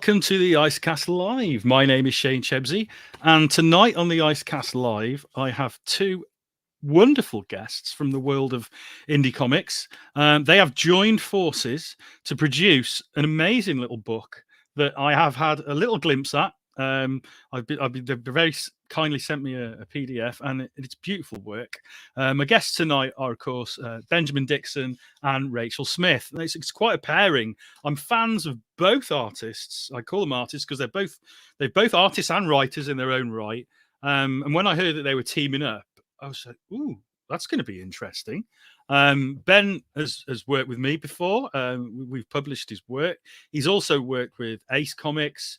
welcome to the IceCast Live. My name is Shane Chebsey, and tonight on the IceCast Live, I have two wonderful guests from the world of indie comics. They have joined forces to produce an amazing little book that I have had a little glimpse at. They've very kindly sent me a PDF, and it's beautiful work. My guests tonight are, of course, Benjamin Dickson and Rachael Smith. And it's quite a pairing. I'm fans of both artists. I call them artists because they're both artists and writers in their own right. And when I heard that they were teaming up, I was like, ooh, that's going to be interesting. Ben has worked with me before. We've published his work. He's also worked with Ace Comics.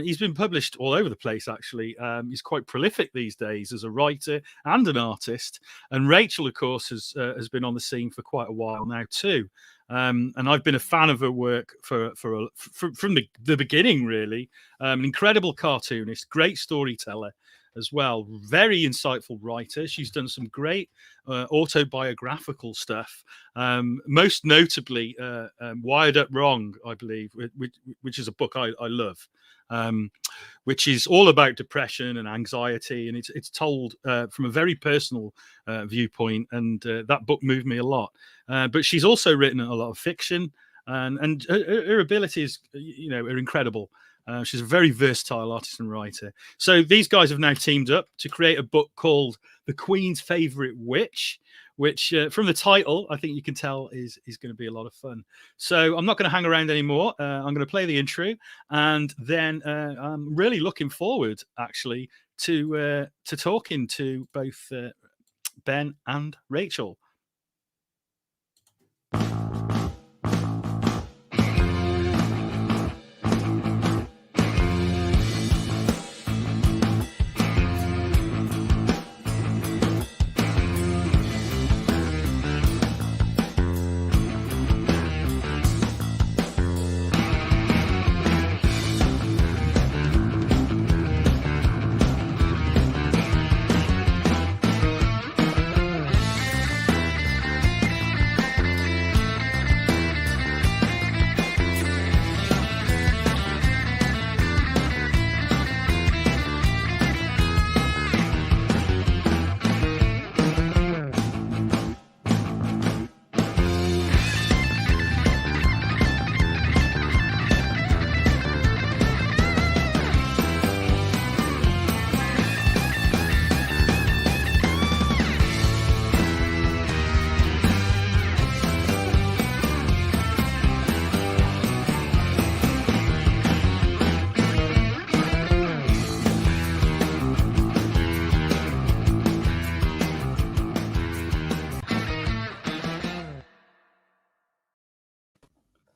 He's been published all over the place, actually. He's quite prolific these days as a writer and an artist. And Rachael, of course, has been on the scene for quite a while now too. And I've been a fan of her work from the beginning, really. An incredible cartoonist, great storyteller as well. Very insightful writer. She's done some great autobiographical stuff. Most notably, Wired Up Wrong, I believe, which is a book I love. Which is all about depression and anxiety, and it's told from a very personal viewpoint, and that book moved me a lot. But she's also written a lot of fiction, and her abilities, are incredible. She's a very versatile artist and writer. So these guys have now teamed up to create a book called The Queen's Favorite Witch, which from the title, I think you can tell is going to be a lot of fun. So I'm not going to hang around anymore. I'm going to play the intro, and then I'm really looking forward, actually, to talking to both Ben and Rachael.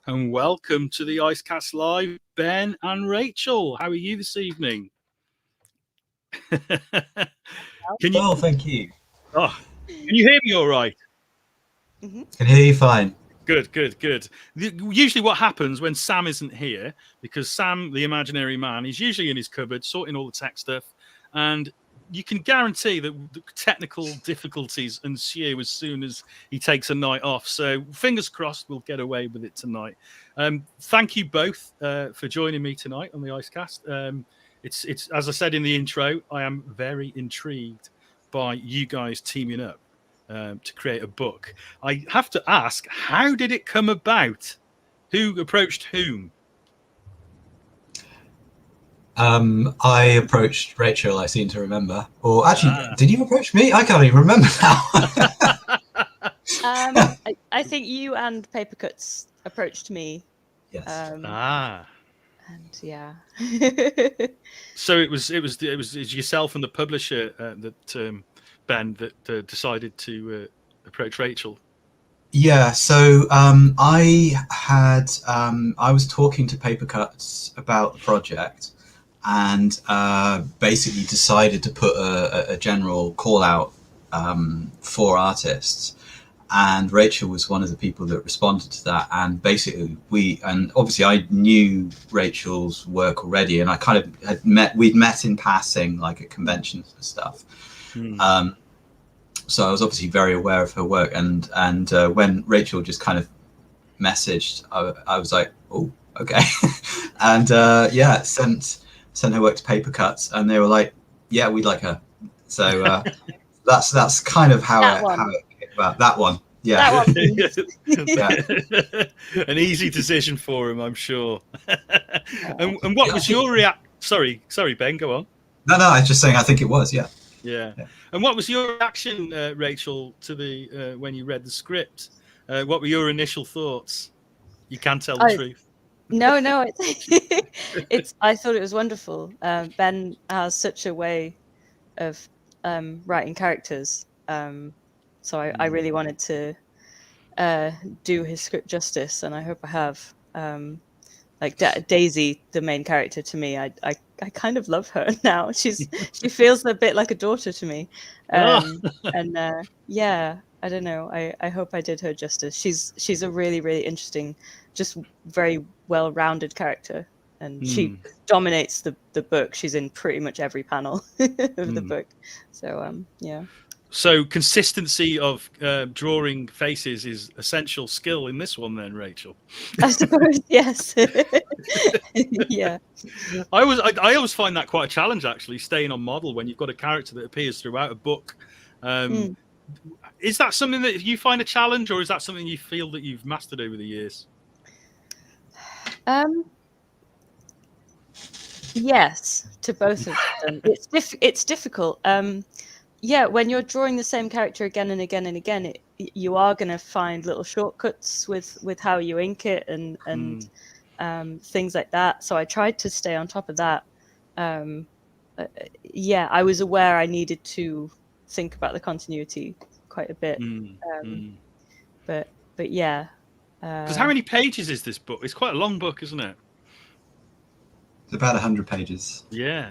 And welcome to the IceCast Live, Ben and Rachael. How are you this evening? Thank you. Oh, can you hear me all right? Mm-hmm. Can hear you fine. Good. Usually what happens when Sam isn't here, because Sam, the imaginary man, is usually in his cupboard sorting all the tech stuff, and you can guarantee that the technical difficulties ensue as soon as he takes a night off. So fingers crossed we'll get away with it tonight. Thank you both for joining me tonight on the IceCast. It's as I said in the intro, I am very intrigued by you guys teaming up to create a book. I have to ask, how did it come about? Who approached whom? I approached Rachael, I seem to remember. Or actually, did you approach me? I can't even remember now. I think you and Papercuts approached me. Yes. And yeah. So it was yourself and the publisher that Ben that decided to approach Rachael. Yeah, so I was talking to Papercuts about the project, and basically decided to put a general call out for artists, and Rachael was one of the people that responded to that. And basically obviously I knew Rachael's work already, and I kind of we'd met in passing, like at conventions and stuff. So I was obviously very aware of her work, and when Rachael just kind of messaged, I was like, oh, okay. And yeah, sent her work to Paper Cuts, and they were like, yeah, we'd like her. So that's kind of how That it one. came about. That one, yeah. That one, please. An easy decision for him, I'm sure. And what Yeah, I was think- your react? Sorry, Ben, go on. No, I was just saying. I think it was. Yeah. Yeah. Yeah. And what was your reaction, Rachel, to the when you read the script? What were your initial thoughts? You can tell the truth. No, it's. I thought it was wonderful. Ben has such a way of writing characters, so I really wanted to do his script justice, and I hope I have. Like Daisy, the main character, to me, I kind of love her now. She feels a bit like a daughter to me, and yeah, I don't know. I hope I did her justice. She's a really, really interesting, just very well-rounded character, and she dominates the book. She's in pretty much every panel of the book. So yeah. So consistency of drawing faces is essential skill in this one, then, Rachel. I suppose, yes. Yeah. I always find that quite a challenge, actually, staying on model when you've got a character that appears throughout a book. Is that something that you find a challenge, or is that something you feel that you've mastered over the years? Yes, to both of them. It's difficult. Yeah, when you're drawing the same character again and again and again, you are going to find little shortcuts with how you ink it and things like that. So I tried to stay on top of that. Yeah, I was aware I needed to think about the continuity quite a bit. But yeah. Because how many pages is this book? It's quite a long book, isn't it? It's about 100 pages. Yeah.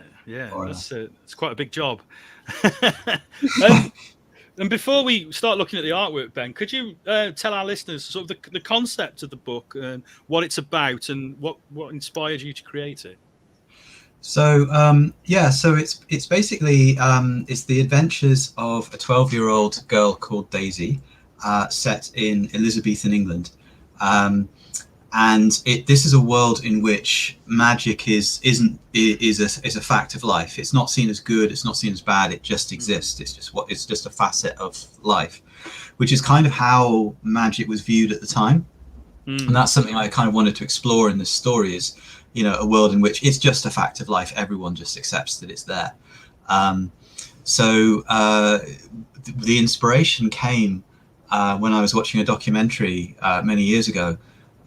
Or It's quite a big job. And before we start looking at the artwork, Ben, could you tell our listeners sort of the concept of the book and what it's about and what inspired you to create it? So so it's basically it's the adventures of a 12-year-old girl called Daisy, set in Elizabethan England, and this is a world in which magic is a fact of life. It's not seen as good. It's not seen as bad. It just exists. It's just a facet of life, which is kind of how magic was viewed at the time. And that's something I kind of wanted to explore in this story is, a world in which it's just a fact of life. Everyone just accepts that it's there. So the inspiration came when I was watching a documentary many years ago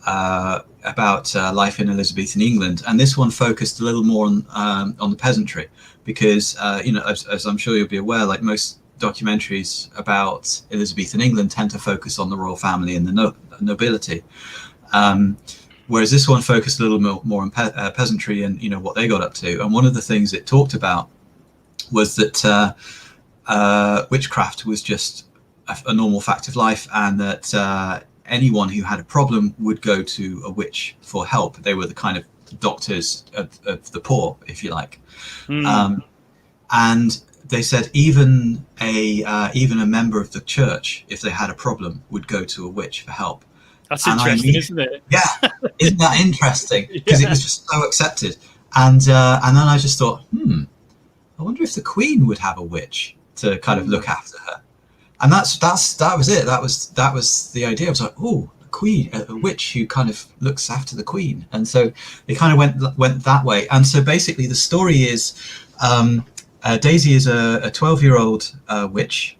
about life in Elizabethan England, and this one focused a little more on the peasantry, because as I'm sure you'll be aware, like most documentaries about Elizabethan England tend to focus on the royal family and the nobility, whereas this one focused a little more on peasantry and what they got up to. And one of the things it talked about was that witchcraft was just a normal fact of life, and that anyone who had a problem would go to a witch for help. They were the kind of doctors of the poor, if you like. And they said even a member of the church, if they had a problem, would go to a witch for help. That's interesting, isn't it? Yeah, isn't that interesting? Because it was just so accepted. And then I just thought, I wonder if the Queen would have a witch to kind of look after her. And that was it. That was the idea. I was like, oh, a queen, a witch who kind of looks after the Queen. And so they kind of went that way. And so basically the story is Daisy is a 12-year-old witch.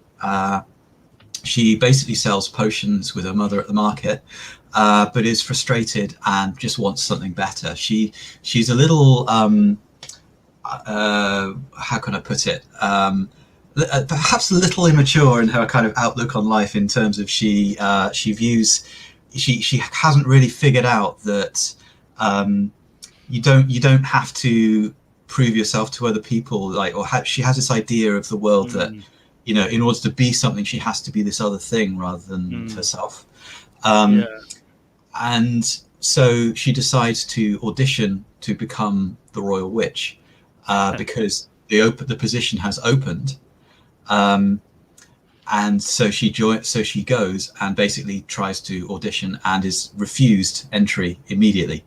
She basically sells potions with her mother at the market, but is frustrated and just wants something better. She's a little how can I put it? Perhaps a little immature in her kind of outlook on life, in terms of she hasn't really figured out that you don't have to prove yourself to other people, she has this idea of the world that in order to be something she has to be this other thing rather than herself, and so she decides to audition to become the royal witch, because the position has opened. And so she goes and basically tries to audition and is refused entry immediately.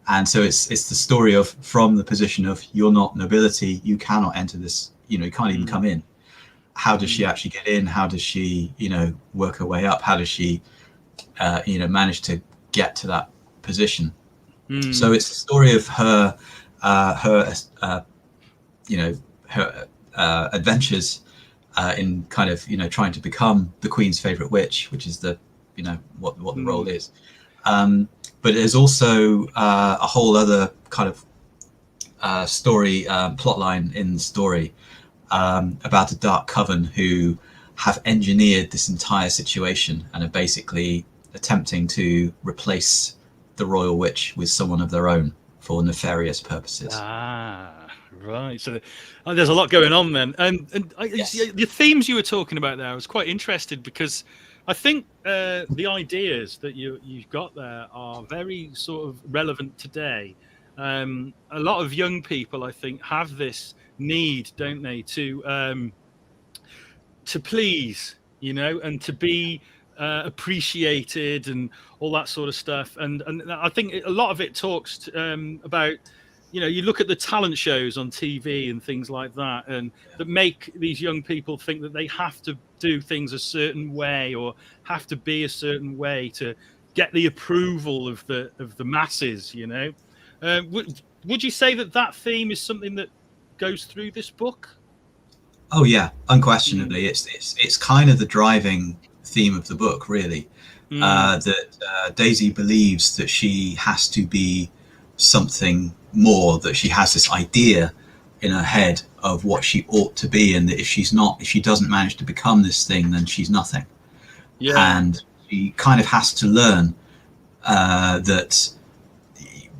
And so it's the story of, from the position of, you're not nobility, you cannot enter this, you know, you can't even come in. How does she actually get in? How does she, you know, work her way up? How does she, you know, manage to get to that position? So it's the story of her, you know, her adventures in kind of, you know, trying to become the Queen's favorite witch, which is the, you know, what the role is. But there's also a whole other kind of story, plotline in the story about a dark coven who have engineered this entire situation and are basically attempting to replace the royal witch with someone of their own for nefarious purposes. Right. So there's a lot going on then. And Yes. the themes you were talking about there, I was quite interested because I think the ideas that you've got there are very sort of relevant today. A lot of young people, I think, have this need, don't they, to please, you know, and to be appreciated and all that sort of stuff. And I think a lot of it talks about, you know, you look at the talent shows on TV and things like that, and that make these young people think that they have to do things a certain way or have to be a certain way to get the approval of the masses. You know, would you say that theme is something that goes through this book? Oh yeah, unquestionably, it's kind of the driving theme of the book, really. That Daisy believes that she has to be something more, that she has this idea in her head of what she ought to be, and that if she doesn't manage to become this thing, then she's nothing. And she kind of has to learn that,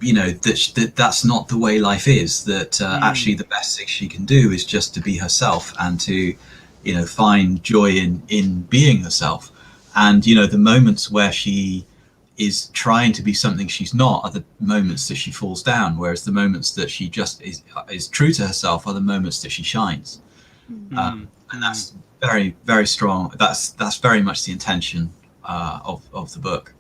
you know, that's not the way life is, that actually the best thing she can do is just to be herself and to, you know, find joy in being herself. And, you know, the moments where she is trying to be something she's not are the moments that she falls down, whereas the moments that she just is true to herself are the moments that she shines. And that's very, very strong. That's very much the intention of the book.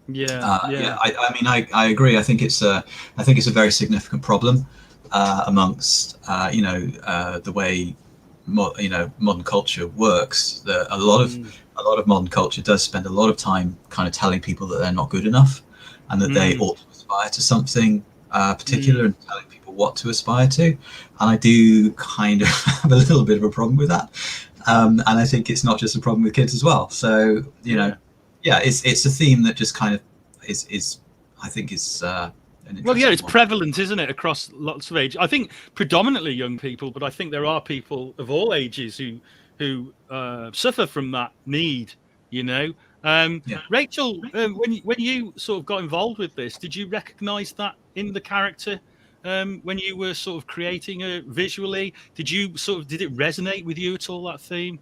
I mean, I agree. I think it's a very significant problem amongst you know, the way modern culture works. That a lot of modern culture does spend a lot of time kind of telling people that they're not good enough, and that they ought to aspire to something particular, and telling people what to aspire to. And I do kind of have a little bit of a problem with that. And I think it's not just a problem with kids as well. So, you know, yeah, it's a theme that just kind of is I think is well, yeah, it's prevalent, isn't it, across lots of ages? I think predominantly young people, but I think there are people of all ages who suffer from that need. You know, Rachel, when you sort of got involved with this, did you recognise that in the character when you were sort of creating her visually? Did it resonate with you at all, that theme?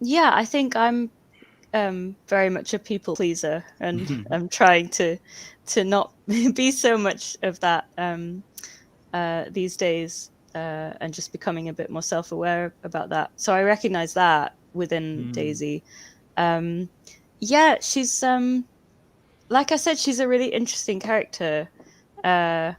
Yeah, I think I'm very much a people pleaser, and I'm trying to not be so much of that these days, and just becoming a bit more self-aware about that. So I recognize that within Daisy. Yeah, she's like I said, she's a really interesting character. Her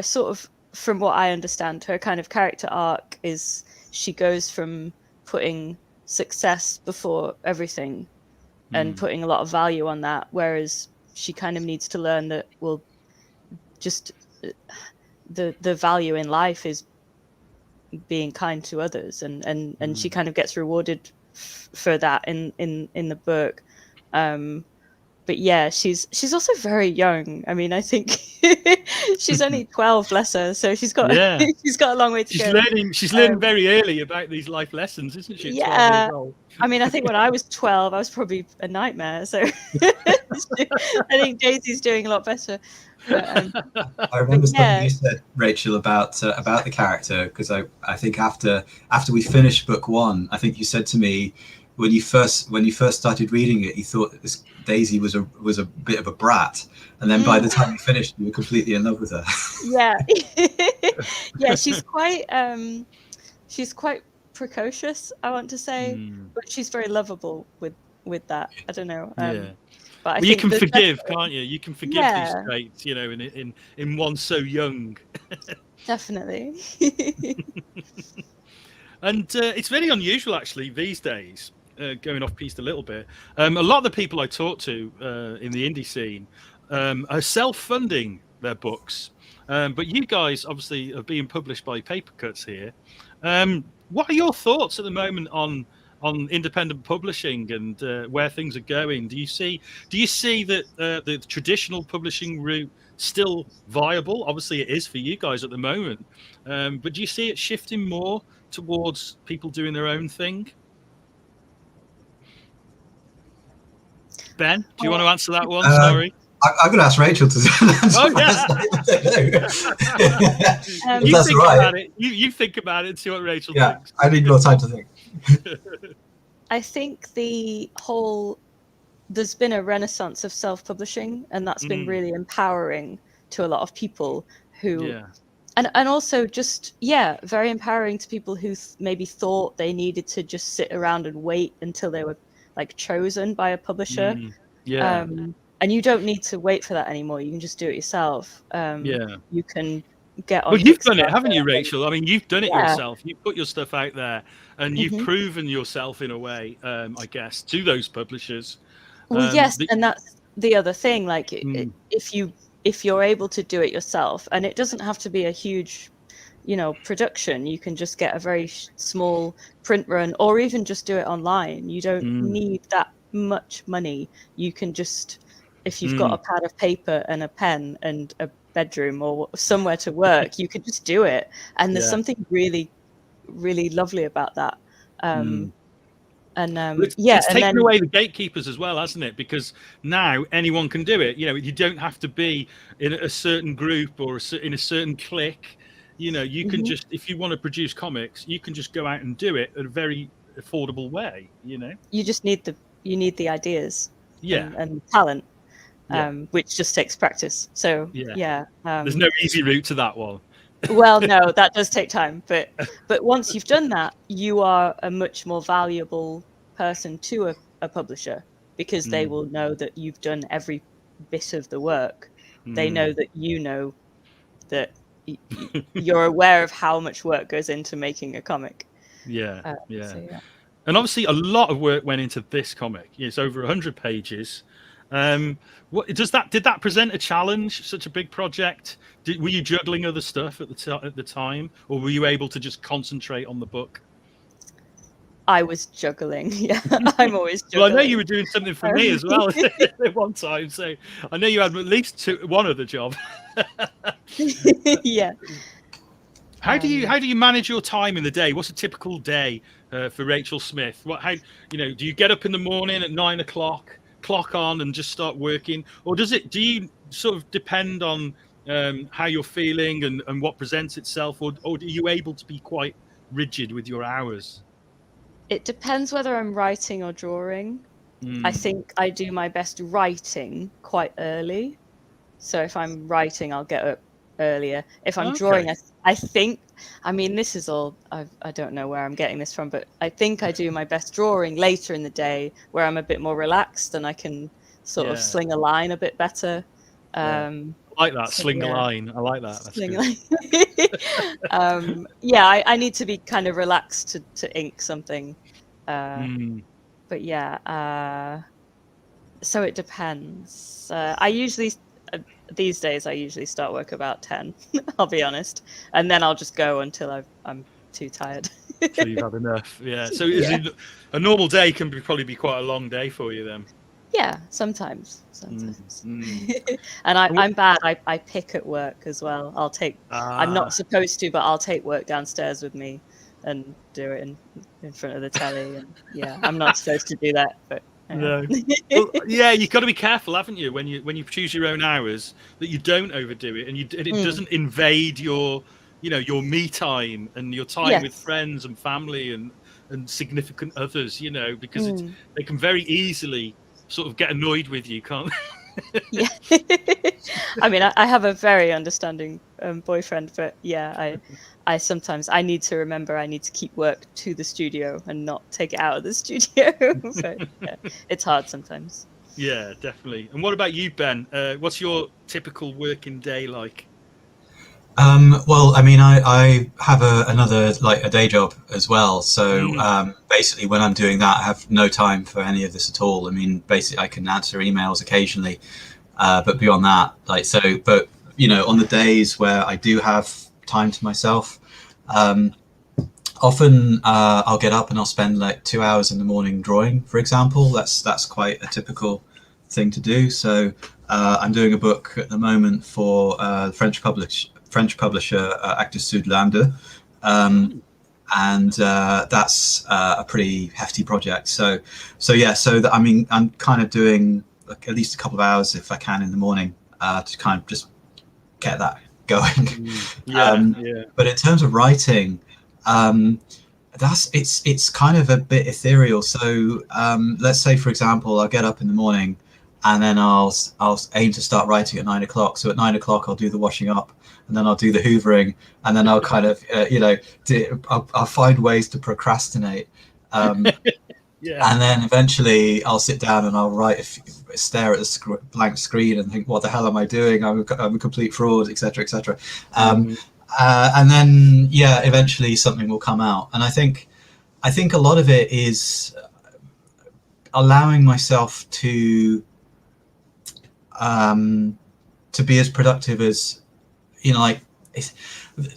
sort of, from what I understand, her kind of character arc is she goes from putting success before everything and putting a lot of value on that, whereas she kind of needs to learn that, well, just the value in life is being kind to others, and she kind of gets rewarded for that in the book. But yeah, she's also very young. I mean, I think she's only 12, bless her. So she's got she's got a long way to go. She's learning very early about these life lessons, isn't she? At 12 years old. I mean, I think when I was 12, I was probably a nightmare. So I think Daisy's doing a lot better. But, I remember something you said, Rachel, about the character, because I think after we finished book one, I think you said to me, when you first started reading it, you thought that this Daisy was a bit of a brat, and then by the time you finished, you were completely in love with her. Yeah, yeah, she's quite precocious, I want to say, but she's very lovable with that. I don't know. But I Well, you think can there's forgive, can't you? You can forgive these yeah, traits, in one so young. definitely. And it's very unusual, actually, these days. Going off piste a little bit, a lot of the people I talk to in the indie scene are self-funding their books, but you guys obviously are being published by Paper Cuts here. What are your thoughts at the moment on independent publishing and where things are going? Do you see that the traditional publishing route still viable? Obviously, it is for you guys at the moment, but do you see it shifting more towards people doing their own thing? Ben, do you want to answer that one? Sorry. I'm going to ask Rachel to answer. Oh yeah. If You that's think all right. about it. You think about it and see what Rachel thinks. I need more time to think. I think there's been a renaissance of self-publishing, and that's been really empowering to a lot of people who, Yeah. and also just, very empowering to people who maybe thought they needed to just sit around and wait until they were like chosen by a publisher. Yeah. And you don't need to wait for that anymore. You can just do it yourself. Yeah. You can get on Well, you've done it, Kickstarter haven't you, Rachel? I mean, you've done it Yeah. yourself. You've put your stuff out there, and you've proven yourself in a way, I guess, to those publishers. Well, yes, and that's the other thing. Like, if you're able to do it yourself, and it doesn't have to be a huge, production. You can just get a very small print run, or even just do it online. You don't need that much money. You can just, if you've got a pad of paper and a pen and a bedroom or somewhere to work, you could just do it. And there's something really, really lovely about that. And it's taken away the gatekeepers as well, hasn't it? Because now anyone can do it. You don't have to be in a certain group or in a certain clique. You can just, if you want to produce comics, you can just go out and do it in a very affordable way. You just need the ideas, and talent, which just takes practice. So there's no easy route to that one. Well, no, that does take time, but once you've done that, you are a much more valuable person to a publisher, because they will know that you've done every bit of the work. They know that that you're aware of how much work goes into making a comic. Yeah. And obviously a lot of work went into this comic. It's over 100 pages. What did that present a challenge? Such a big project? Were you juggling other stuff at the time, or were you able to just concentrate on the book? I was juggling. Yeah, I'm always juggling. Well, I know you were doing something for me as well at one time, so I know you had at least one other job. Yeah. How do you manage your time in the day? What's a typical day for Rachael Smith? Do you get up in the morning at 9 o'clock, clock on, and just start working, or do you sort of depend on how you're feeling and what presents itself, or are you able to be quite rigid with your hours? It depends whether I'm writing or drawing. I think I do my best writing quite early. So if I'm writing, I'll get up earlier. If I'm drawing, I think, this is all, I don't know where I'm getting this from, but I think I do my best drawing later in the day, where I'm a bit more relaxed and I can sort of sling a line a bit better. I like that, sling a line. I like that. That's good. I need to be kind of relaxed to ink something. But so it depends. I usually, these days, I usually start work about 10, I'll be honest. And then I'll just go until I'm too tired. So you've had enough. Yeah. So a normal day can probably be quite a long day for you then. Yeah, sometimes. And I'm bad. I pick at work as well. I'm not supposed to, but I'll take work downstairs with me and do it in front of the telly. And I'm not supposed to do that, but no. Well, you've got to be careful, haven't you, when you choose your own hours, that you don't overdo it, and it doesn't invade your me time and your time with friends and family and significant others, because they can very easily sort of get annoyed with you, can't they? Yeah. I have a very understanding boyfriend, but I sometimes need to remember I need to keep work to the studio and not take it out of the studio. But it's hard sometimes. Yeah, definitely. And what about you, Ben? What's your typical working day like? Well, I mean, I have another like a day job as well. So Mm. basically, when I'm doing that, I have no time for any of this at all. I mean, basically, I can answer emails occasionally, but beyond that, like so. But you know, on the days where I do have time to myself, um, often I'll get up and I'll spend like 2 hours in the morning drawing, for example. That's quite a typical thing to do. So I'm doing a book at the moment for the French publisher Actes Sud Lande, Mm. and that's a pretty hefty project. So yeah, so that I mean, I'm kind of doing like at least a couple of hours if I can in the morning to kind of just get that going. Mm. Yeah, um, yeah. but in terms of writing, um, it's kind of a bit ethereal. So let's say, for example, I'll get up in the morning, and then I'll aim to start writing at 9 o'clock. So at 9 o'clock, I'll do the washing up, and then I'll do the hoovering, and then I'll kind of I'll find ways to procrastinate. Um, Yeah. and then eventually I'll sit down and I'll stare at the blank screen and think, what the hell am I doing? I'm a complete fraud, etc., etc. Mm. And then yeah, eventually something will come out. And I think a lot of it is allowing myself to be as productive as, you know, like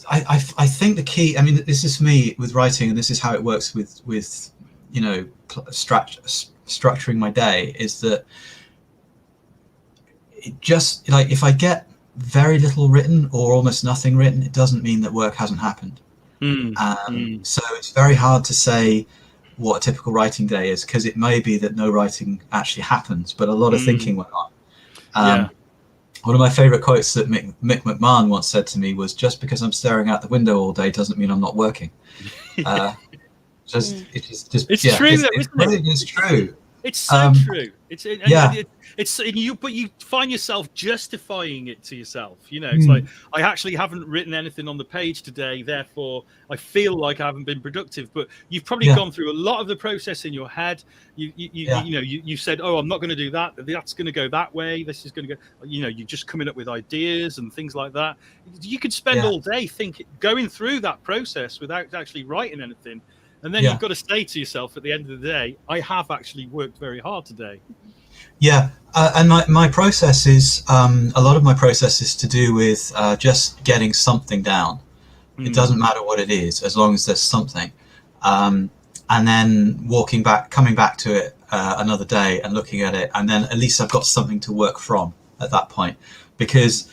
I think the key, I mean, this is for me with writing, and this is how it works with you know, structuring my day, is that it just, like, if I get very little written or almost nothing written, it doesn't mean that work hasn't happened. Mm. Mm. So it's very hard to say what a typical writing day is, because it may be that no writing actually happens, but a lot of thinking went on. Yeah. One of my favorite quotes that Mick McMahon once said to me was, "Just because I'm staring out the window all day doesn't mean I'm not working." It's Yeah, true though, it's isn't it? really is true. It's so true. Yeah. It's and you find yourself justifying it to yourself. You know, it's like, Mm. I actually haven't written anything on the page today, therefore I feel like I haven't been productive. But you've probably Yeah. gone through a lot of the process in your head. Yeah. You said, oh, I'm not going to do that. That's going to go that way. This is going to go. You know, you're just coming up with ideas and things like that. You could spend Yeah. all day going through that process without actually writing anything. And then Yeah. you've got to say to yourself at the end of the day, I have actually worked very hard today. Yeah, and my process is a lot of my process is to do with just getting something down. It doesn't matter what it is, as long as there's something. And then coming back to it another day and looking at it, and then at least I've got something to work from at that point. Because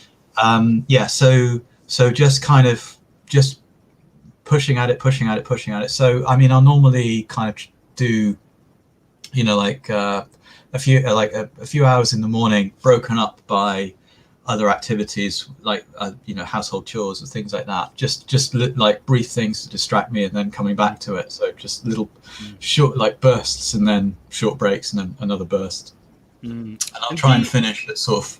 so just kind of just pushing at it. So I mean, I'll normally kind of do, you know, like a few hours in the morning, broken up by other activities like you know, household chores and things like that. Just like brief things to distract me, and then coming back to it. So just little short like bursts, and then short breaks, and then another burst. And I'll try and finish at sort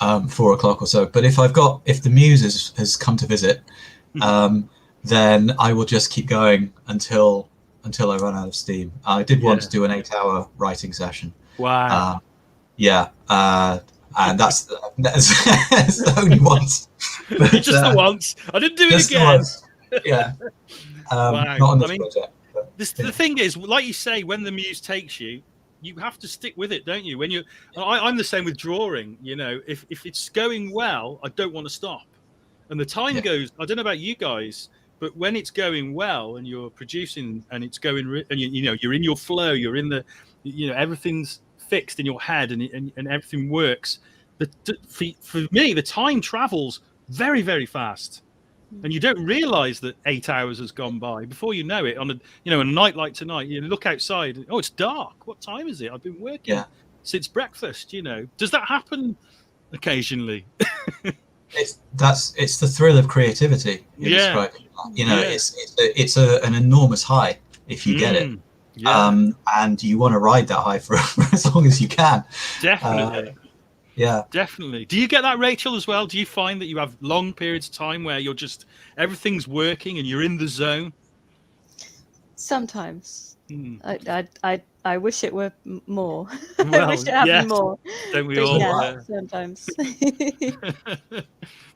of 4 o'clock or so. But if the muse has come to visit, then I will just keep going until I run out of steam. I did once do an 8-hour writing session. Wow. And that's only once. But, just the once. I didn't do it again. Yeah. Wow. Not on this project. But, the thing is, like you say, when the muse takes you, you have to stick with it, don't you? When I'm the same with drawing. You know, if it's going well, I don't want to stop. And the time goes. I don't know about you guys, but when it's going well and you're producing and it's going, and you know, you're in your flow, you're in the, you know, everything's fixed in your head and everything works. But for me, the time travels very, very fast, and you don't realize that 8 hours has gone by. Before you know it, on a night like tonight, you look outside. Oh, it's dark. What time is it? I've been working since breakfast. You know, does that happen occasionally? It's the thrill of creativity. You know, it's an enormous high if you get it. And you want to ride that high for as long as you can. Definitely. Definitely. Do you get that, Rachel, as well? Do you find that you have long periods of time where you're just, everything's working and you're in the zone? Sometimes. I I wish it were more. I Well, wish it happened yes, more. don't we But all? yeah, sometimes.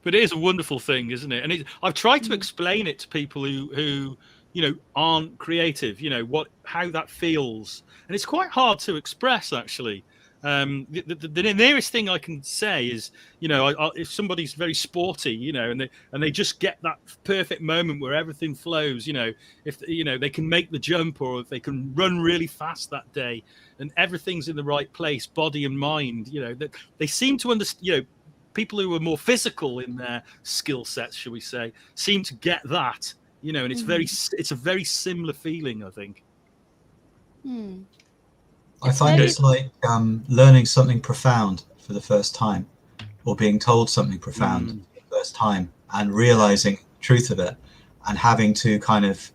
But it is a wonderful thing, isn't it? And I've tried to Mm. explain it to people who aren't creative. How that feels, and it's quite hard to express actually. The nearest thing I can say is, if somebody's very sporty, and they just get that perfect moment where everything flows, if they can make the jump, or if they can run really fast that day, and everything's in the right place, body and mind, that they seem to understand. People who are more physical in their skill sets, shall we say, seem to get that, and it's a very similar feeling, I think. Hmm. I It's find maybe. it's like learning something profound for the first time, or being told something profound Mm. for the first time, and realizing the truth of it, and having to kind of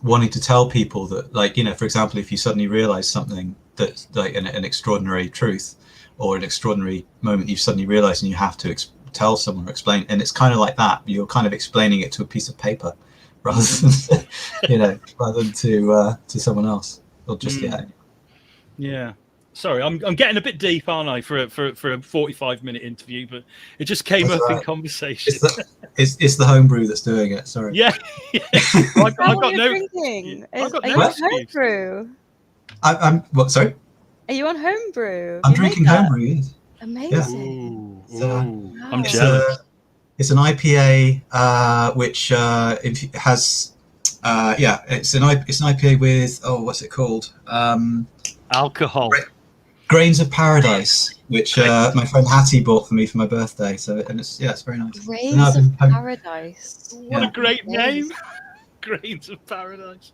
wanting to tell people that, like, for example, if you suddenly realize something that's like an extraordinary truth or an extraordinary moment you've suddenly realized, and you have to tell someone or explain, and it's kind of like that. You're kind of explaining it to a piece of paper rather than rather than to someone else, or just Yeah. Sorry, I'm getting a bit deep, aren't I, for a 45-minute interview? But it just came That's up all in right. conversation. It's the homebrew that's doing it. Sorry. Yeah. Is that I've what got you're no. drinking? I've got Are no you on excuse. homebrew? I'm what? Sorry. Are you on homebrew? Have I'm you made drinking that? homebrew. Yes. Yeah. Amazing. I'm Wow. jealous. It's an IPA, which has it's an IPA with, what's it called? Alcohol. Grains of Paradise, which Great. my friend Hattie bought for me for my birthday. So, and it's very nice. So now Rays of Paradise. What a great name. Grains of Paradise.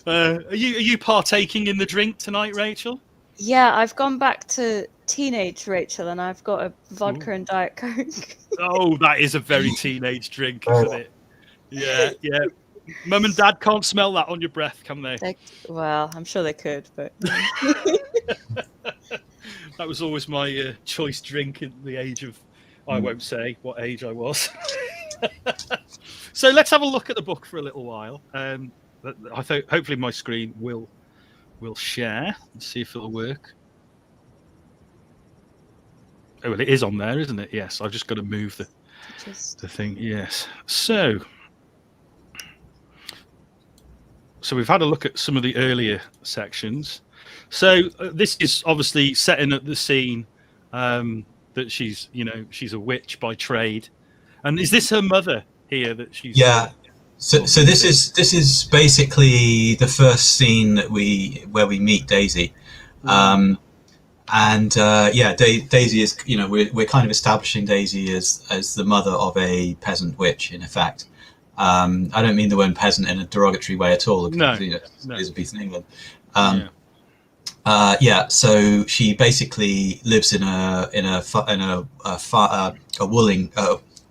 Are you partaking in the drink tonight, Rachel? Yeah, I've gone back to teenage Rachel, and I've got a vodka Ooh. and Diet Coke. Oh, that is a very teenage drink, Very isn't it? Yeah. Mum and Dad can't smell that on your breath, can they? Well, I'm sure they could, but That was always my choice drink at the age of, I won't say what age I was. So let's have a look at the book for a little while. I think hopefully my screen will share. Let's see if it'll work. Oh, well, it is on there, isn't it? Yes, I've just got to move the thing. Yes. So we've had a look at some of the earlier sections. So this is obviously setting up the scene that she's a witch by trade. And is this her mother here that she's? Yeah. So this is basically the first scene where we meet Daisy. Daisy is, we're kind of establishing Daisy as the mother of a peasant witch, in effect. I don't mean the word peasant in a derogatory way at all. No, Elizabethan England. So she basically lives in a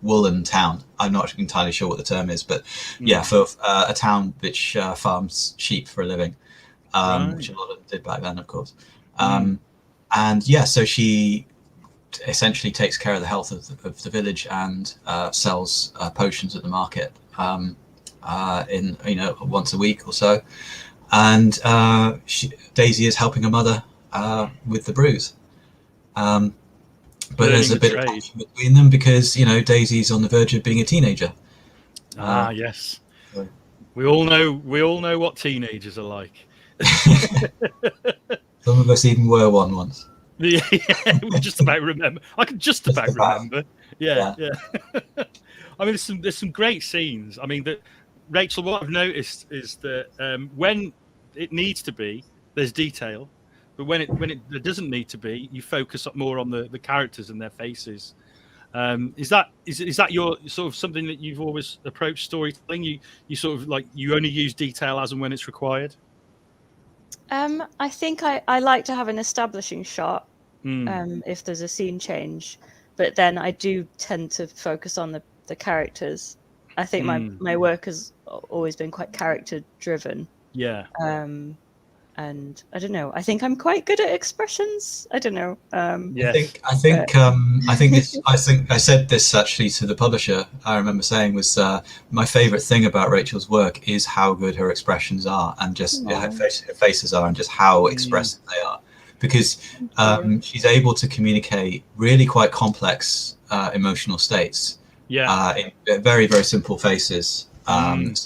woolen town. I'm not entirely sure what the term is, but for a town which farms sheep for a living, which a lot of them did back then, of course. So she essentially takes care of the health of the village and sells potions at the market in once a week or so. And Daisy is helping her mother with the brews. But there's a bit of tension between them because Daisy's on the verge of being a teenager. Yes. We all know what teenagers are like. Some of us even were one once. Yeah, we just about remember. I can just about remember. Yeah. I mean, there's some great scenes. I mean, Rachel, what I've noticed is that when it needs to be, there's detail, but when it doesn't need to be, you focus more on the characters and their faces. Is that your sort of something that you've always approached storytelling? You sort of like you only use detail as and when it's required. I think I like to have an establishing shot if there's a scene change, but then I do tend to focus on the characters. I think my work has always been quite character driven. Yeah. And and I don't know. I think I'm quite good at expressions. I don't know. Yes. I think I said this actually to the publisher. I remember saying was my favourite thing about Rachel's work is how good her expressions are, and just her faces are, and just how expressive they are, because she's able to communicate really quite complex emotional states in very, very simple faces. And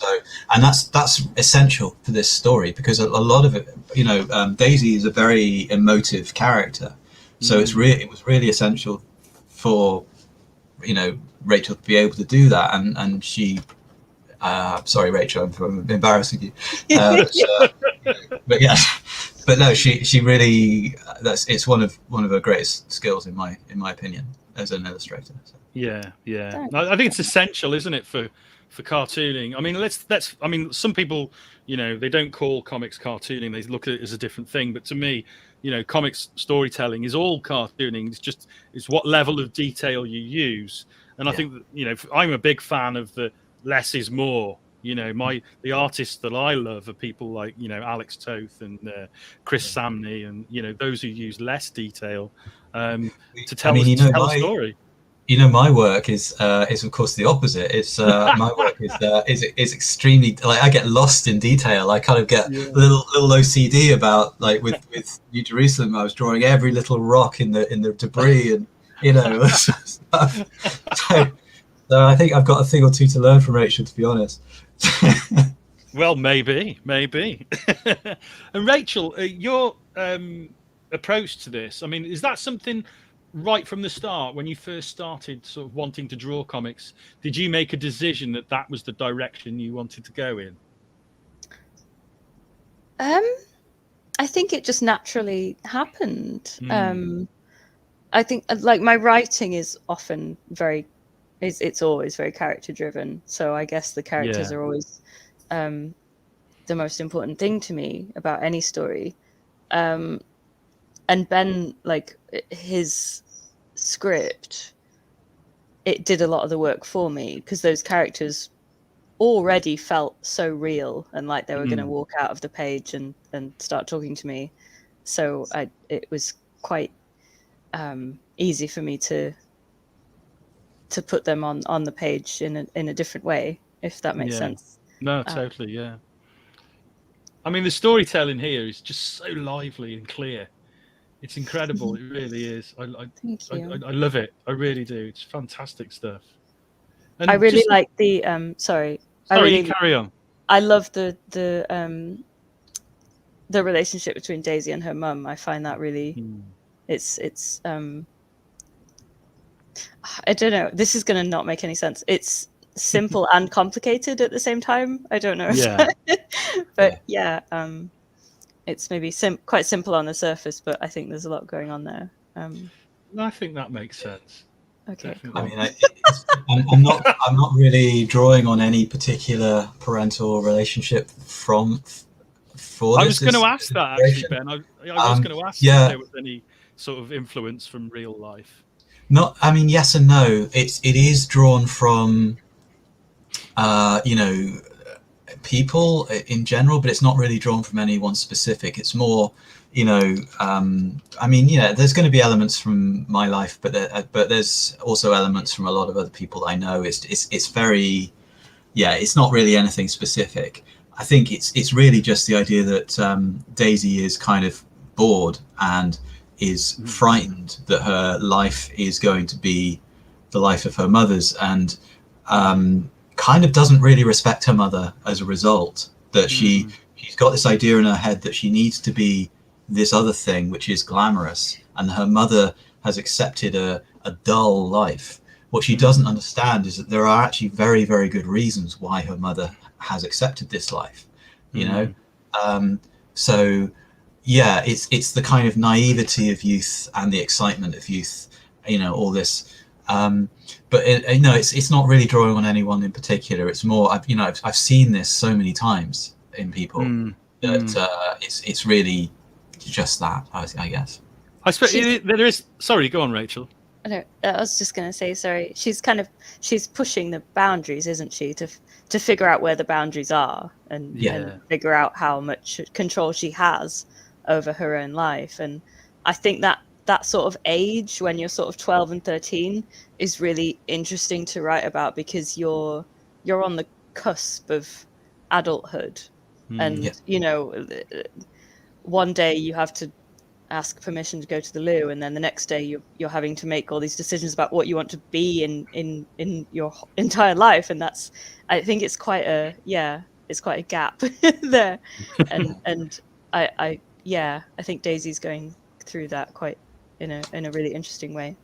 that's essential for this story, because a lot of it, Daisy is a very emotive character, so it was really essential for Rachel to be able to do that, and she sorry Rachel, I'm embarrassing you, but yeah, but no, she really it's one of her greatest skills in my opinion as an illustrator. So. Yeah. I think it's essential, isn't it, for cartooning? I mean, I mean, some people, they don't call comics cartooning; they look at it as a different thing. But to me, comics storytelling is all cartooning. It's what level of detail you use. And I think that, I'm a big fan of the less is more. The artists that I love are people like Alex Toth and Chris Samney, and those who use less detail to tell a story. My work is of course the opposite. It's my work is extremely, like, I get lost in detail. I kind of get a little OCD about, like, with New Jerusalem. I was drawing every little rock in the debris and stuff. So I think I've got a thing or two to learn from Rachel, to be honest. Well, maybe. And Rachel, your approach to this, I mean, is that something right from the start, when you first started sort of wanting to draw comics, did you make a decision that was the direction you wanted to go in? I think it just naturally happened. I think, like, my writing is often it's always very character driven. So I guess the characters are always the most important thing to me about any story. And Ben, like, his script, it did a lot of the work for me, because those characters already felt so real and like they were going to walk out of the page and start talking to me. So it was quite easy for me to put them on the page in a different way, if that makes sense. No, totally, yeah. I mean, the storytelling here is just so lively and clear. It's incredible. It really is. Thank you. I love it. I really do. It's fantastic stuff. And I really like the you carry on. I love the relationship between Daisy and her mum. I find that really it's I don't know. This is going to not make any sense. It's simple and complicated at the same time. I don't know. But it's maybe quite simple on the surface, but I think there's a lot going on there. I think that makes sense. Okay, cool. I mean, I'm not really drawing on any particular parental relationship for this. I was going to ask that, actually, Ben. I was going to ask if there was any sort of influence from real life. I mean, yes and no. It is drawn from, people in general, but it's not really drawn from anyone specific. It's more, I mean, there's going to be elements from my life, but there's also elements from a lot of other people I know. It's very, it's not really anything specific. I think it's really just the idea that Daisy is kind of bored and is frightened that her life is going to be the life of her mother's, and kind of doesn't really respect her mother as a result. That she's got this idea in her head that she needs to be this other thing which is glamorous, and her mother has accepted a dull life. What she doesn't understand is that there are actually very, very good reasons why her mother has accepted this life, so it's the kind of naivety of youth and the excitement of youth, all this, but it's not really drawing on anyone in particular. It's more, I've seen this so many times in people that it's really just that, I guess. I suppose there is. Sorry, go on, Rachel. I was just going to say, sorry. She's pushing the boundaries, isn't she, to figure out where the boundaries are and figure out how much control she has over her own life. And I think that sort of age, when you're sort of 12 and 13, is really interesting to write about, because you're on the cusp of adulthood. And one day you have to ask permission to go to the loo, and then the next day you're having to make all these decisions about what you want to be in your entire life. And that's, I think it's quite a gap there. And I think Daisy's going through that quite in a really interesting way.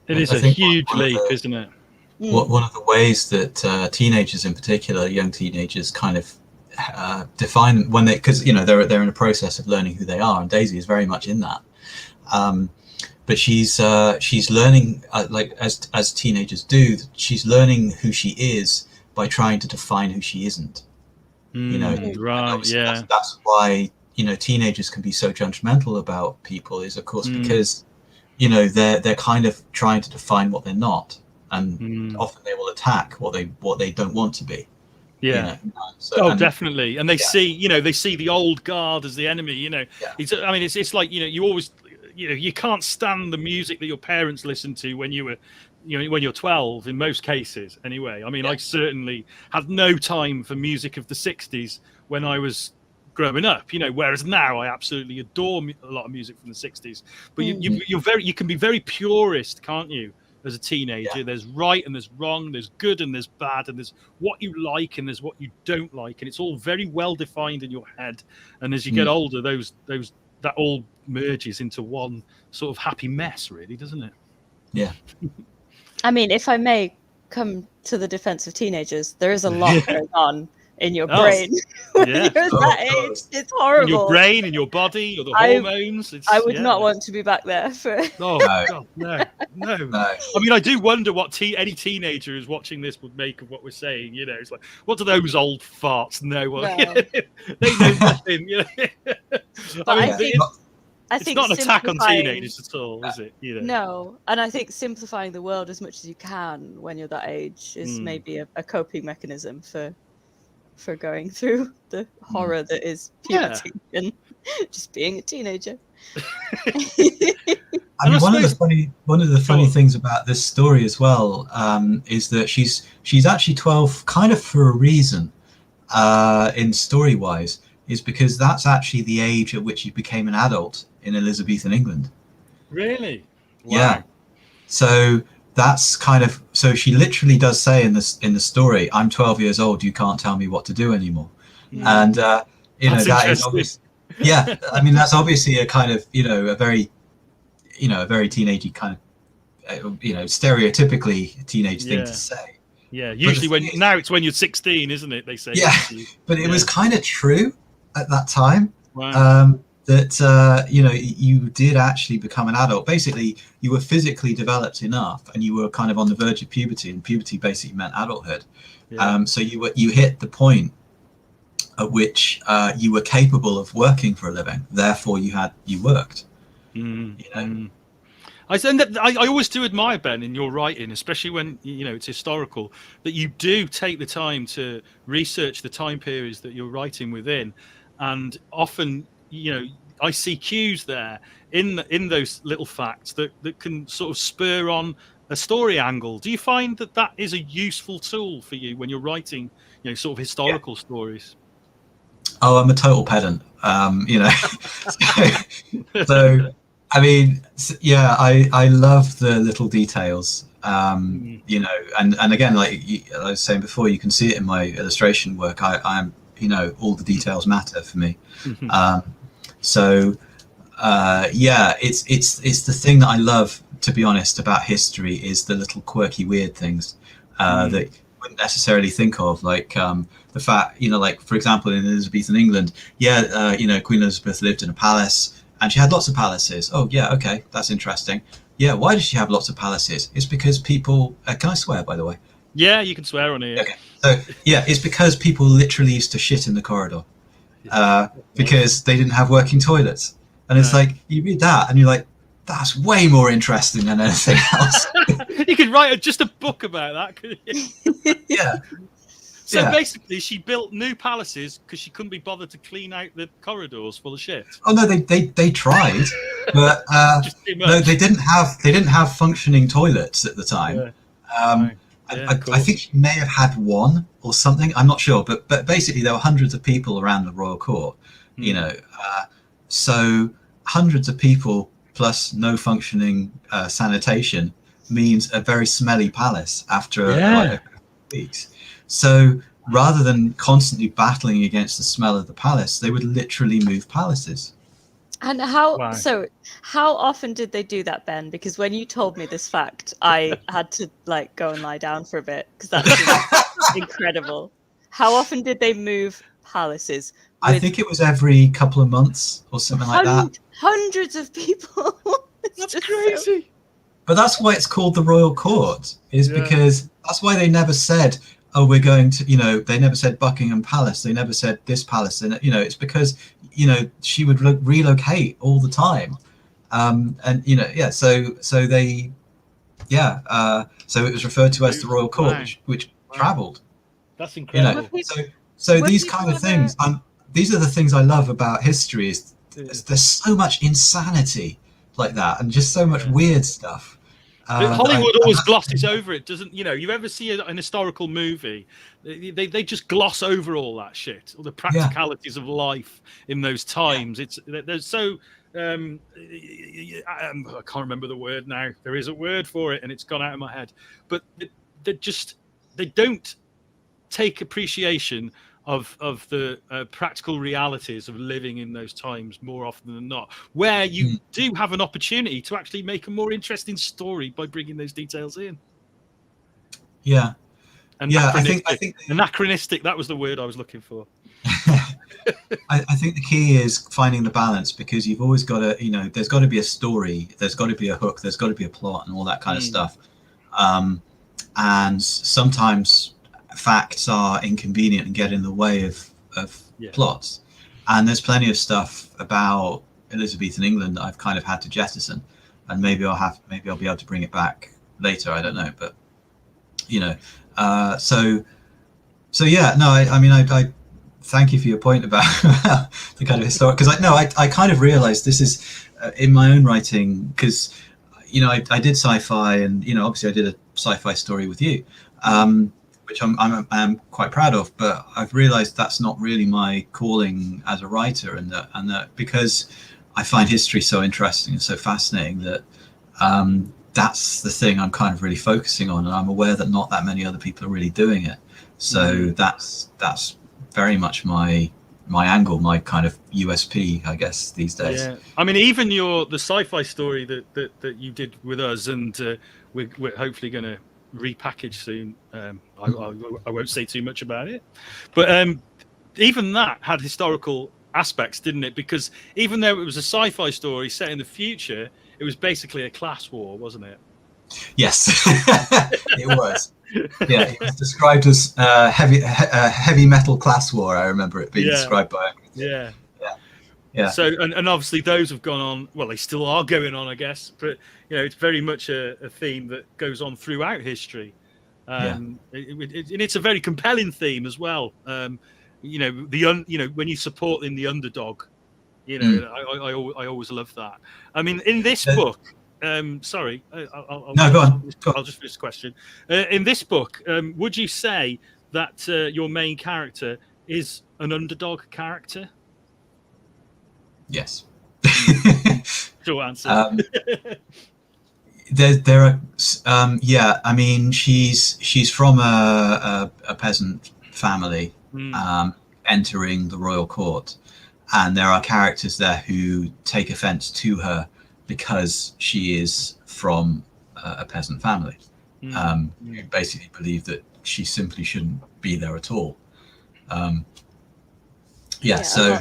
It is a huge leap, isn't it? One of the ways that teenagers, in particular, young teenagers, kind of define when they, because they're in a process of learning who they are, and Daisy is very much in that. But she's learning, like as teenagers do, she's learning who she is by trying to define who she isn't. Right? Yeah. That's why teenagers can be so judgmental about people, is of course because they're kind of trying to define what they're not, and often they will attack what they don't want to be. Yeah. Definitely. And they see, they see the old guard as the enemy. It's like you always, you can't stand the music that your parents listened to when you were, when you're 12, in most cases anyway. I mean, I certainly had no time for music of the 60s when I was growing up, whereas now I absolutely adore a lot of music from the 60s. But you can be very purist, can't you? As a teenager, there's right and there's wrong, there's good and there's bad, and there's what you like and there's what you don't like, and it's all very well defined in your head. And as you get older, that all merges into one sort of happy mess, really, doesn't it? Yeah. I mean, if I may come to the defense of teenagers, there is a lot going on in your brain when you're that age. It's horrible. In your brain, in your body, or the hormones. I would not want to be back there for. Oh God, no. I mean, I do wonder what any teenager who's watching this would make of what we're saying. It's like, what do those old farts know? Well, they know nothing. I think it's not an attack on teenagers at all, is it? No, and I think simplifying the world as much as you can when you're that age is maybe a coping mechanism for going through the horror that is puberty and just being a teenager. I mean, one of the funny things about this story as well is that she's actually 12 kind of for a reason, in story wise, is because that's actually the age at which she became an adult in Elizabethan England. Really? Wow. Yeah. So that's kind of, so she literally does say in the story, "I'm 12 years old. You can't tell me what to do anymore." And that is obvious. Yeah, I mean, that's obviously a kind of a very teenagey kind of stereotypically teenage thing to say. Yeah, usually now it's when you're 16, isn't it? They say. Yeah, but it was kind of true at that time. Wow. That you did actually become an adult. Basically, you were physically developed enough, and you were kind of on the verge of puberty, and puberty basically meant adulthood. So you hit the point at which you were capable of working for a living. Therefore, you worked. I always do admire, Ben, in your writing, especially when it's historical, that you do take the time to research the time periods that you're writing within, and often I see cues there in those little facts that can sort of spur on a story angle. Do you find that is a useful tool for you when you're writing sort of historical stories? Oh, I'm a total pedant. So I mean, I love the little details, and again, like I was saying before, you can see it in my illustration work. I'm all the details matter for me. It's the thing that I love, to be honest, about history, is the little quirky, weird things that you wouldn't necessarily think of, like the fact, like for example, in Elizabethan England, Queen Elizabeth lived in a palace. And she had lots of palaces. Oh, yeah, okay, that's interesting. Yeah, why does she have lots of palaces? It's because people... can I swear, by the way? Yeah, you can swear on here. Okay. So, it's because people literally used to shit in the corridor because they didn't have working toilets. And it's like, you read that and you're like, that's way more interesting than anything else. You could write just a book about that, couldn't you? Yeah. So basically, she built new palaces because she couldn't be bothered to clean out the corridors full of shit. Oh no, they tried, but Just too no, much. they didn't have functioning toilets at the time. Yeah. Um, Yeah, I think she may have had one or something. I'm not sure, but basically there were hundreds of people around the royal court. You know, so hundreds of people plus no functioning sanitation means a very smelly palace after like a couple of weeks. So rather than constantly battling against the smell of the palace, they would literally move palaces. And how often did they do that, Ben? Because when you told me this fact, I had to like go and lie down for a bit because that's incredible. How often did they move palaces? I think it was every couple of months or something like that. Hundreds of people. That's crazy. But that's why it's called the royal court, is because that's why they never said, oh, we're going to, you know, they never said Buckingham Palace. They never said this palace. And, you know, it's because, you know, she would relocate all the time. And, you know, so they, so it was referred to as the royal court, which traveled. That's incredible. You know, so these kind of things, these are the things I love about history is there's so much insanity like that and just so much weird stuff. Hollywood always glosses over it, doesn't? You know, you ever see an historical movie, they just gloss over all that shit, all the practicalities of life in those times. They're so I can't remember the word now. There is a word for it, and it's gone out of my head. But they don't take appreciation of the practical realities of living in those times more often than not, where you do have an opportunity to actually make a more interesting story by bringing those details in. Yeah. I think anachronistic. That was the word I was looking for. I think the key is finding the balance, because you've always got to, you know, there's got to be a story, there's got to be a hook, there's got to be a plot and all that kind of stuff. And sometimes facts are inconvenient and get in the way of plots. And there's plenty of stuff about Elizabethan England that I've kind of had to jettison, and maybe I'll be able to bring it back later. I don't know, but you know, I thank you for your point about the kind of historic, because I kind of realized this is in my own writing, because you know I did sci-fi, and you know obviously I did a sci-fi story with you, which I'm quite proud of, but I've realized that's not really my calling as a writer, and that because I find history so interesting and so fascinating that that's the thing I'm kind of really focusing on, and I'm aware that not that many other people are really doing it. So that's very much my angle, my kind of USP, I guess, these days. Yeah, I mean, even the sci-fi story that you did with us, and we're hopefully going to repackage soon. I won't say too much about it, but even that had historical aspects, didn't it? Because even though it was a sci-fi story set in the future, it was basically a class war, wasn't it? Yes, it was. Yeah, it was described as heavy metal class war. I remember it being described by. Yeah. So, and obviously those have gone on. Well, they still are going on, I guess. But you know, it's very much a theme that goes on throughout history. And it's a very compelling theme as well. You know, when you support in the underdog, you know, I always love that. I mean, in this book. Sorry, I'll go on. I'll just finish the question. In this book, would you say that your main character is an underdog character? Yes. Short answer. There are, I mean, she's from a peasant family, entering the royal court, and there are characters there who take offence to her because she is from a peasant family, who basically believe that she simply shouldn't be there at all. So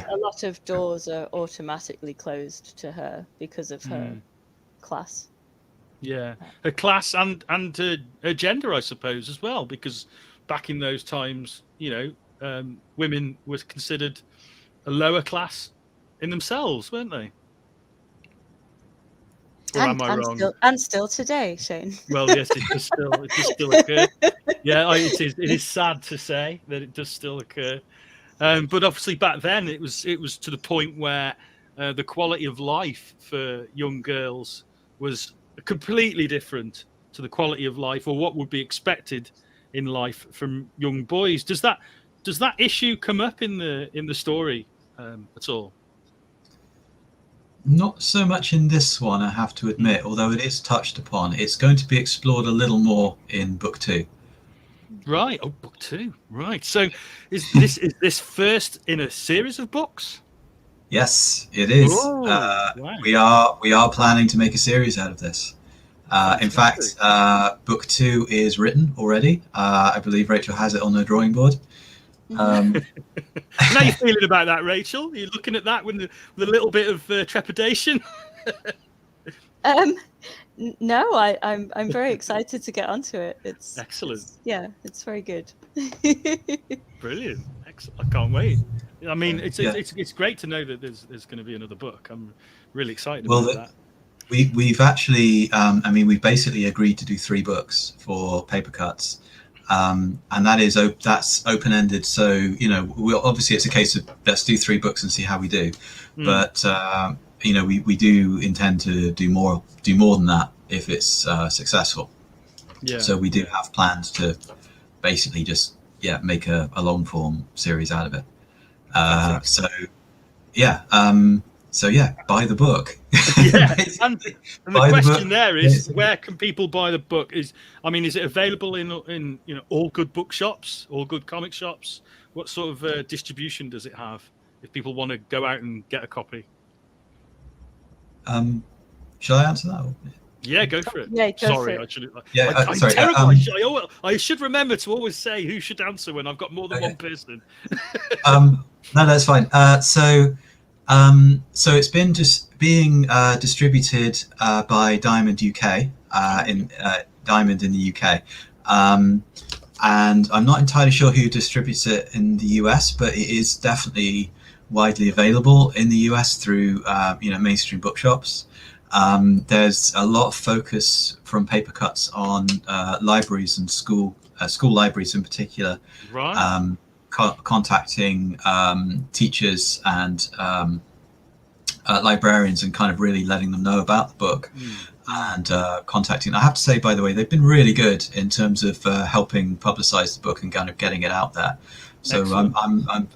a lot of doors are automatically closed to her because of her class. Yeah, her class and her gender, I suppose, as well, because back in those times, you know, women were considered a lower class in themselves, weren't they? Or am I wrong? And still today, Shane. Well, yes, it does still occur. Yeah, it is sad to say that it does still occur. But obviously back then it was to the point where the quality of life for young girls was completely different to the quality of life or what would be expected in life from young boys. Does that issue come up in the story at all? Not so much in this one, I have to admit, although it is touched upon. It's going to be explored a little more in book 2. Right. Oh, book 2. Right. So is this first in a series of books? Yes, it is. Wow. We are planning to make a series out of this. In fact, book 2 is written already. I believe Rachel has it on her drawing board. How are you feeling about that, Rachel? Are you looking at that with a little bit of trepidation? No, I'm very excited to get onto it. It's excellent. It's very good. Brilliant. Excellent. I can't wait. I mean, it's great to know that there's going to be another book. I'm really excited about that. We've actually, we've basically agreed to do 3 books for Paper Cuts. And that's open-ended. So, obviously it's a case of let's do 3 books and see how we do. But, we do intend to do more than that if it's successful. Yeah. So we do have plans to basically just, make a long form series out of it. Buy the book. Yeah, and the question there is, where can people buy the book? Is it available in all good bookshops, all good comic shops? What sort of distribution does it have if people want to go out and get a copy? Shall I answer that? Yeah, go for it. Yeah, sorry, for it. I should. I'm sorry. Terrible. I should remember to always say who should answer when I've got more than one person. No, that's fine. So it's been just being distributed by Diamond UK Diamond in the UK, and I'm not entirely sure who distributes it in the US, but it is definitely widely available in the US through mainstream bookshops. There's a lot of focus from Paper Cuts on libraries and school libraries in particular. Right. Contacting teachers and librarians and kind of really letting them know about the book and contacting. I have to say, by the way, they've been really good in terms of helping publicize the book and kind of getting it out there. So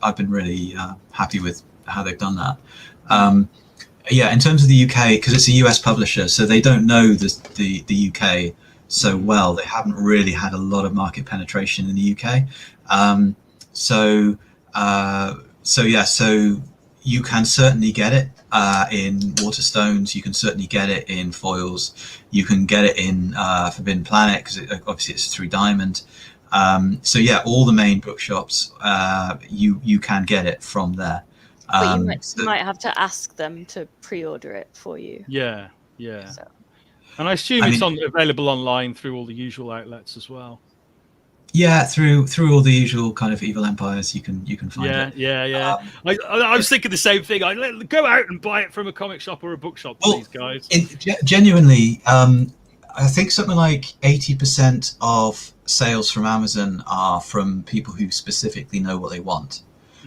I've been really happy with how they've done that. In terms of the UK, because it's a US publisher, so they don't know the UK so well. They haven't really had a lot of market penetration in the UK. So you can certainly get it in Waterstones. You can certainly get it in Foils. You can get it in Forbidden Planet because obviously it's through Diamond. All the main bookshops, you can get it from there. But you might have to ask them to pre-order it for you. Yeah. So. And I assume it's available online through all the usual outlets as well. Yeah, through all the usual kind of evil empires, you can find it. Yeah. I was thinking the same thing. Go out and buy it from a comic shop or a bookshop, please, guys. Genuinely, I think something like 80% of sales from Amazon are from people who specifically know what they want.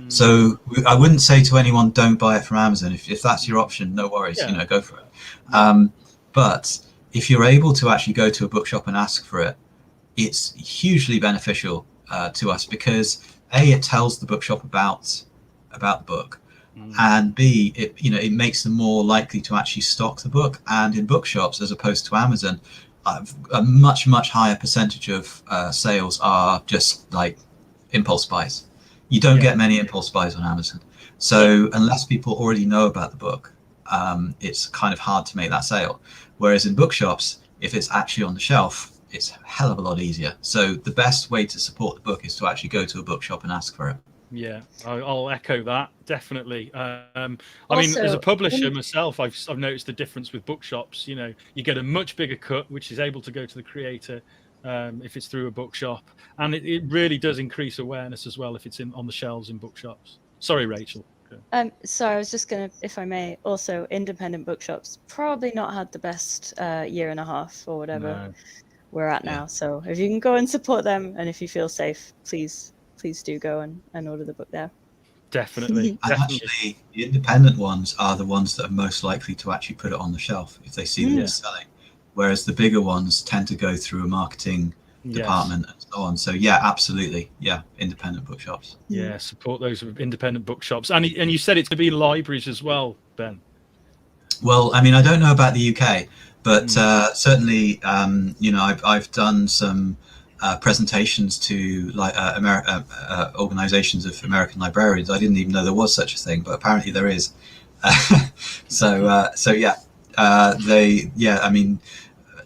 So I wouldn't say to anyone, don't buy it from Amazon. If that's your option, no worries, go for it. But if you're able to actually go to a bookshop and ask for it, it's hugely beneficial to us because A, it tells the bookshop about the book, and B, it makes them more likely to actually stock the book. And in bookshops, as opposed to Amazon, a much higher percentage of sales are just like impulse buys. You don't get many impulse buys on Amazon. So unless people already know about the book, it's kind of hard to make that sale. Whereas in bookshops, if it's actually on the shelf, it's a hell of a lot easier. So the best way to support the book is to actually go to a bookshop and ask for it. Yeah, I'll echo that, definitely. As a publisher myself, I've noticed the difference with bookshops. You get a much bigger cut, which is able to go to the creator if it's through a bookshop. And it really does increase awareness as well if it's on the shelves in bookshops. Sorry, Rachel. So I was just gonna, if I may, also independent bookshops probably not had the best year and a half or whatever No. we're at now. So if you can go and support them, and if you feel safe, please do go and order the book there. Definitely. And actually, the independent ones are the ones that are most likely to actually put it on the shelf if they see that it's selling. Whereas the bigger ones tend to go through a marketing department and so on. So yeah, absolutely, yeah, independent bookshops. Yeah, support those independent bookshops, and you said it's to be in libraries as well, Ben. Well, I mean, I don't know about the UK, but certainly, you know, I've done some presentations to like organizations of American librarians. I didn't even know there was such a thing, but apparently there is. So yeah, I mean,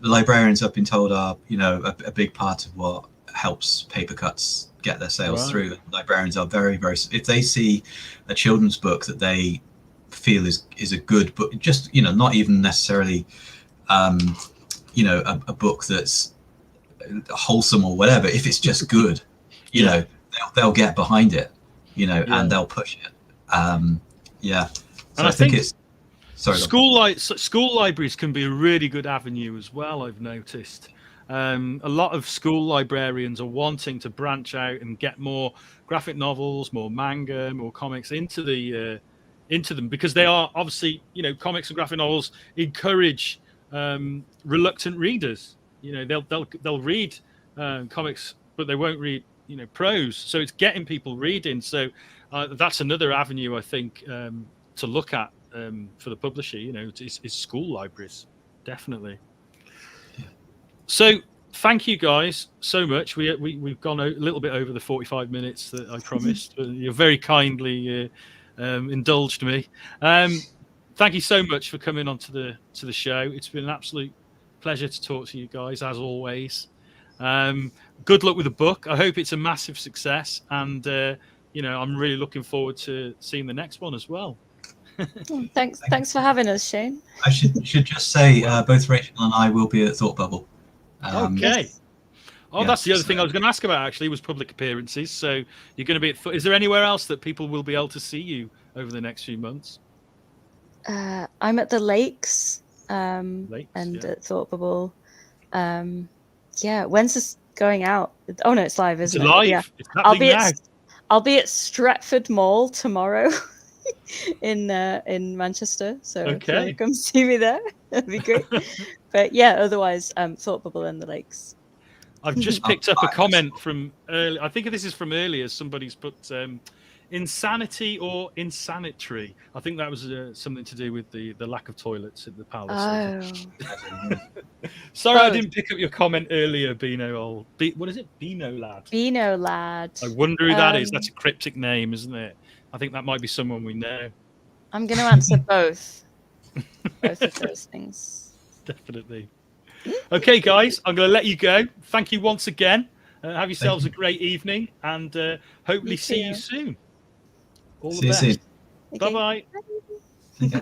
the librarians, I've been told, are, you know, a big part of what helps paper cuts get their sales through. Librarians are very, very, if they see a children's book that they feel is a good book, just, you know, not even necessarily you know, a book that's wholesome or whatever, if it's just good, you know, they'll get behind it, you know, and they'll push it. So and I think it's school libraries can be a really good avenue as well, I've noticed. A lot of school librarians are wanting to branch out and get more graphic novels, more manga, more comics into them, because they are obviously, you know, comics and graphic novels encourage reluctant readers. You know, they'll read comics, but they won't read, you know, prose. So it's getting people reading. So that's another avenue, I think, to look at for the publisher. You know, is school libraries, definitely. So thank you guys so much. We've gone a little bit over the 45 minutes that I promised. You're very kindly indulged me. Thank you so much for coming on to the show. It's been an absolute pleasure to talk to you guys, as always. Good luck with the book. I hope it's a massive success, and you know, I'm really looking forward to seeing the next one as well. Thanks for having us, Shane. I should just say both Rachel and I will be at Thought Bubble. Okay. That's the other thing I was going to ask about, actually, was public appearances. So you're going to be is there anywhere else that people will be able to see you over the next few months? I'm at the Lakes, and at Thought Bubble. When's this going out? Oh no, it's live, isn't it? Live. Yeah. It's I'll be at Stretford Mall tomorrow in Manchester. So if you want to come see me there, that'd be great. But yeah, otherwise, Thought Bubble and the Lakes. I've just picked up a comment from earlier. I think this is from earlier. Somebody's put insanity or insanitary. I think that was something to do with the lack of toilets at the palace. Sorry, I didn't pick up your comment earlier, Beano. What is it? Beano Lad. Beano Lad. I wonder who that is. That's a cryptic name, isn't it? I think that might be someone we know. I'm going to answer both. Both of those things. Definitely. Okay, guys, I'm going to let you go. Thank you once again. Have yourselves a great evening, and hopefully see you soon. All the best. See you soon. Bye-bye. Okay.